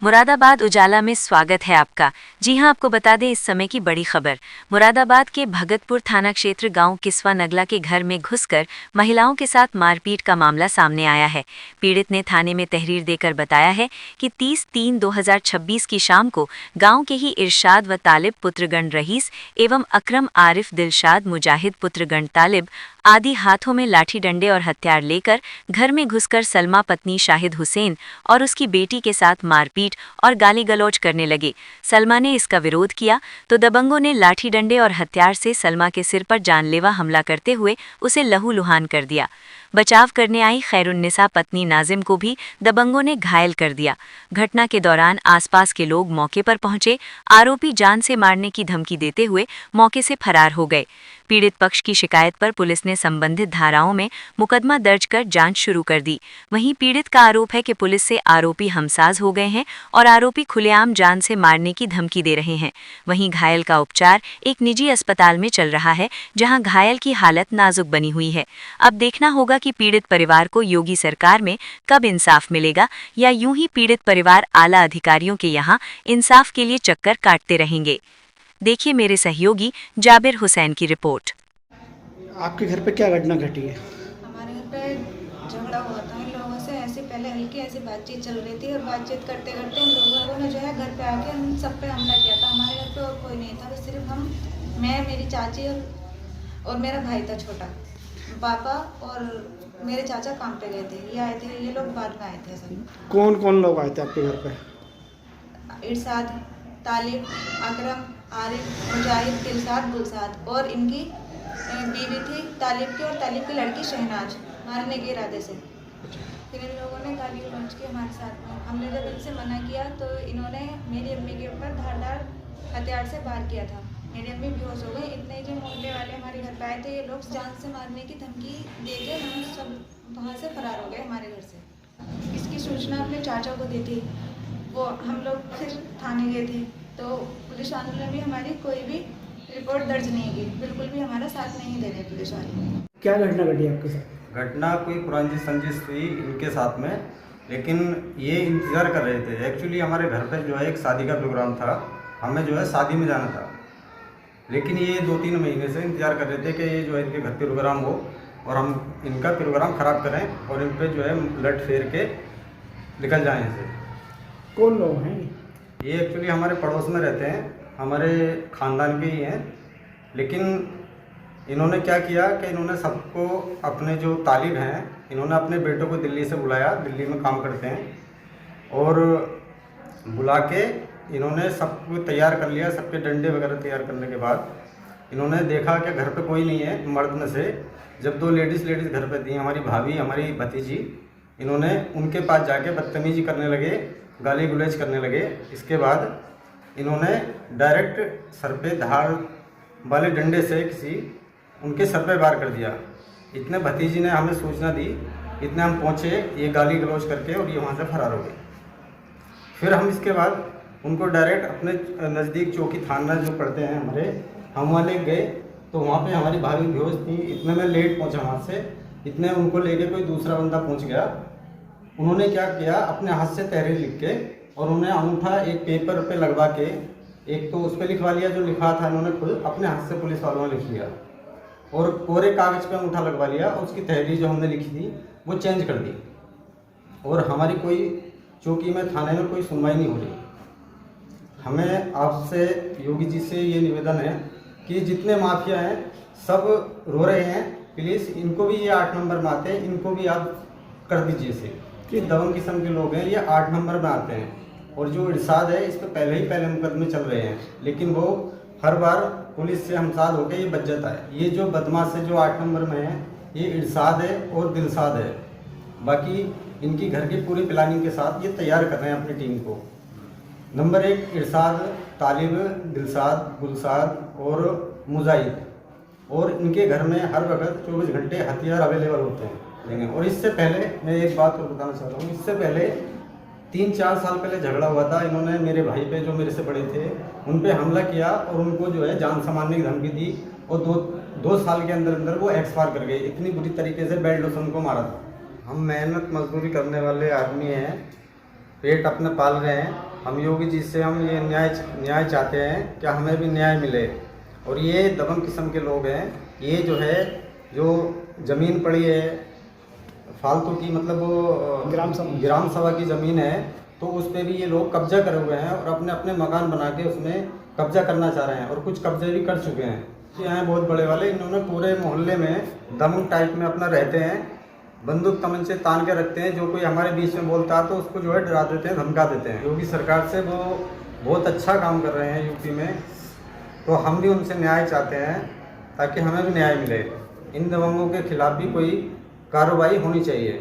मुरादाबाद उजाला में स्वागत है आपका। जी हां, आपको बता दें इस समय की बड़ी खबर। मुरादाबाद के भगतपुर थाना क्षेत्र गांव किस्वा नगला के घर में घुसकर महिलाओं के साथ मारपीट का मामला सामने आया है। पीड़ित ने थाने में तहरीर देकर बताया है कि 30/3/2026 की शाम को गांव के ही इरशाद व तालिब पुत्रगण रईस एवं अकरम आरिफ दिलशाद मुजाहिद पुत्रगण तालिब आदि हाथों में लाठी डंडे और हथियार लेकर घर में घुसकर सलमा पत्नी शाहिद हुसैन और उसकी बेटी के साथ मारपीट और गाली गलौज करने लगे। सलमा ने इसका विरोध किया तो दबंगों ने लाठी डंडे और हथियार से सलमा के सिर पर जानलेवा हमला करते हुए उसे लहूलुहान कर दिया। बचाव करने आई खैरुन्निसा पत्नी नाजिम को भी दबंगों ने घायल कर दिया। घटना के दौरान आसपास के लोग मौके पर पहुंचे। आरोपी जान से मारने की धमकी देते हुए मौके से फरार हो गए। पीड़ित पक्ष की शिकायत पर पुलिस ने संबंधित धाराओं में मुकदमा दर्ज कर जांच शुरू कर दी। वहीं पीड़ित का आरोप है कि पुलिस से आरोपी हमसाज हो गए हैं और आरोपी खुलेआम जान से मारने की धमकी दे रहे हैं। वहीं घायल का उपचार एक निजी अस्पताल में चल रहा है, जहां घायल की हालत नाजुक बनी हुई है। अब देखना होगा कि पीड़ित परिवार को योगी सरकार में कब इंसाफ मिलेगा या यूं ही पीड़ित परिवार आला अधिकारियों के यहां इंसाफ के लिए चक्कर काटते रहेंगे। देखिए मेरे सहयोगी जाबिर हुसैन की रिपोर्ट। आपके घर पे क्या घटना घटी है? हमारे घर पे झगड़ा हुआ था इन लोगों से। ऐसे पहले हल्की ऐसी बातचीत चल रही थी और बातचीत करते करते इन लोगों ने जो है घर पे आके हम सब पे हमला किया था। हमारे घर पे और कोई नहीं था, बस सिर्फ मैं, मेरी चाची और मेरा भाई था छोटा। पापा और मेरे चाचा काम पे गए थे, ये आए थे, ये लोग बाद में आए थे सब। कौन कौन लोग आए थे आपके घर पे? इरशाद, तालिब, अकरम, आरिफ, मुजाहिद, दिलशाद, गुलशाद और इनकी बीवी थी तालिब की, और तालिब की लड़की शहनाज, मारने के इरादे से। फिर इन लोगों ने गाली गलौज की हमारे साथ में। हमने जब इनसे मना किया तो इन्होंने मेरी अम्मी के ऊपर धारदार हथियार से वार किया था। मेरी अम्मी बेहोश हो गई। इतने जो मोहल्ले वाले हमारे घर पे आए थे, ये लोग जान से मारने की धमकी दे के हम सब वहाँ से फरार हो गए हमारे घर से। इसकी सूचना अपने चाचा को दी थी, वो हम लोग फिर थाने गए थे तो पुलिस वालों ने भी हमारी कोई भी रिपोर्ट दर्ज नहीं की, बिल्कुल भी हमारा साथ नहीं दे रहे पुलिस वाले। क्या घटना घटी आपके साथ? घटना कोई पुरानी संजिश हुई इनके साथ में, लेकिन ये इंतज़ार कर रहे थे। एक्चुअली हमारे घर पे जो है एक शादी का प्रोग्राम था, हमें जो है शादी में जाना था, लेकिन ये 2-3 महीने से इंतज़ार कर रहे थे कि ये जो है इनके घर प्रोग्राम हो और हम इनका प्रोग्राम ख़राब करें और इन पर जो है लट फेर के निकल जाएँ इनसे। कौन लोग हैं ये एक्चुअली हमारे पड़ोस में रहते हैं, हमारे ख़ानदान के ही हैं, लेकिन इन्होंने क्या किया कि इन्होंने सबको, अपने जो तालिब हैं, इन्होंने अपने बेटों को दिल्ली से बुलाया, दिल्ली में काम करते हैं, और बुला के इन्होंने सबको तैयार कर लिया। सबके डंडे वगैरह तैयार करने के बाद इन्होंने देखा कि घर पे कोई नहीं है मर्द में से। जब 2 लेडीज़ घर पे थी, हमारी भाभी, हमारी भतीजी, इन्होंने उनके पास जाके बदतमीजी करने लगे, गाली गुलैज करने लगे। इसके बाद इन्होंने डायरेक्ट सर पे धार वाले डंडे से उनके सर पे वार कर दिया। इतने भतीजी ने हमें सूचना दी, इतने हम पहुँचे, ये गाली गलौज करके और ये वहाँ से फरार हो गए। फिर हम इसके बाद उनको डायरेक्ट अपने नज़दीक चौकी थाना जो पड़ते हैं हमारे, हम वहाँ ले गए तो वहाँ पे हमारी भाभी बेहोश थी। इतने में लेट पहुँचा वहाँ से, इतने उनको लेके कोई दूसरा बंदा पहुँच गया। उन्होंने क्या किया, अपने हाथ से तहरीर लिख के और उन्हें अंगूठा एक पेपर पे लगवा के, एक तो उस पर लिखवा लिया जो लिखा था इन्होंने खुद अपने हाथ से, पुलिस वालों ने लिख लिया, और कोरे कागज़ पे अंगूठा लगवा लिया और उसकी तहरीर जो हमने लिखी थी वो चेंज कर दी। और हमारी कोई चौकी में, थाने में कोई सुनवाई नहीं हो रही। हमें आपसे, योगी जी से ये निवेदन है कि जितने माफिया हैं सब रो रहे हैं, प्लीज़ इनको भी, ये 8 नंबर में आते हैं, इनको भी आप कर दीजिए से कि दबंग किस्म के लोग हैं, ये 8 नंबर में आते हैं। और जो इरशाद है, इस पर पहले मुकदमे चल रहे हैं, लेकिन वो हर बार पुलिस से हमसाद होकर ये बच जाता है। ये जो बदमाश है जो 8 नंबर में है, ये इरशाद है और दिलशाद है। बाकी इनकी घर की पूरी प्लानिंग के साथ ये तैयार कर रहे हैं अपनी टीम को। नंबर 1 इरशाद, तालिब, दिलशाद, गुलशाद और मुजाहिद, और इनके घर में हर वक्त 24 घंटे हथियार अवेलेबल होते हैं। लेकिन और इससे पहले मैं एक बात और बताना चाहता हूँ, इससे पहले 3-4 साल पहले झगड़ा हुआ था। इन्होंने मेरे भाई पे, जो मेरे से बड़े थे, उन पे हमला किया और उनको जो है जान से मारने की धमकी दी, और 2 साल के अंदर वो एक्सपायर कर गए। इतनी बुरी तरीके से बेल्ट से उनको मारा था। हम मेहनत मजदूरी करने वाले आदमी हैं, पेट अपने पाल रहे हैं, हम योगी जी से हम ये न्याय चाहते हैं कि हमें भी न्याय मिले। और ये दबंग किस्म के लोग हैं, ये जो है जो ज़मीन पड़ी है फालतू की, मतलब वो ग्राम सभा की ज़मीन है, तो उस पर भी ये लोग कब्जा करे हुए हैं और अपने अपने मकान बना के उसमें कब्जा करना चाह रहे हैं और कुछ कब्जे भी कर चुके हैं। ये हैं बहुत बड़े वाले, इन्होंने पूरे मोहल्ले में दबंग टाइप में अपना रहते हैं, बंदूक तमंचे तान के रखते हैं। जो कोई हमारे बीच में बोलता है तो उसको जो है डरा देते हैं, धमका देते हैं। योगी सरकार से वो बहुत अच्छा काम कर रहे हैं यूपी में, तो हम भी उनसे न्याय चाहते हैं ताकि हमें भी न्याय मिले। इन दबंगों के खिलाफ भी कोई कार्रवाई होनी चाहिए।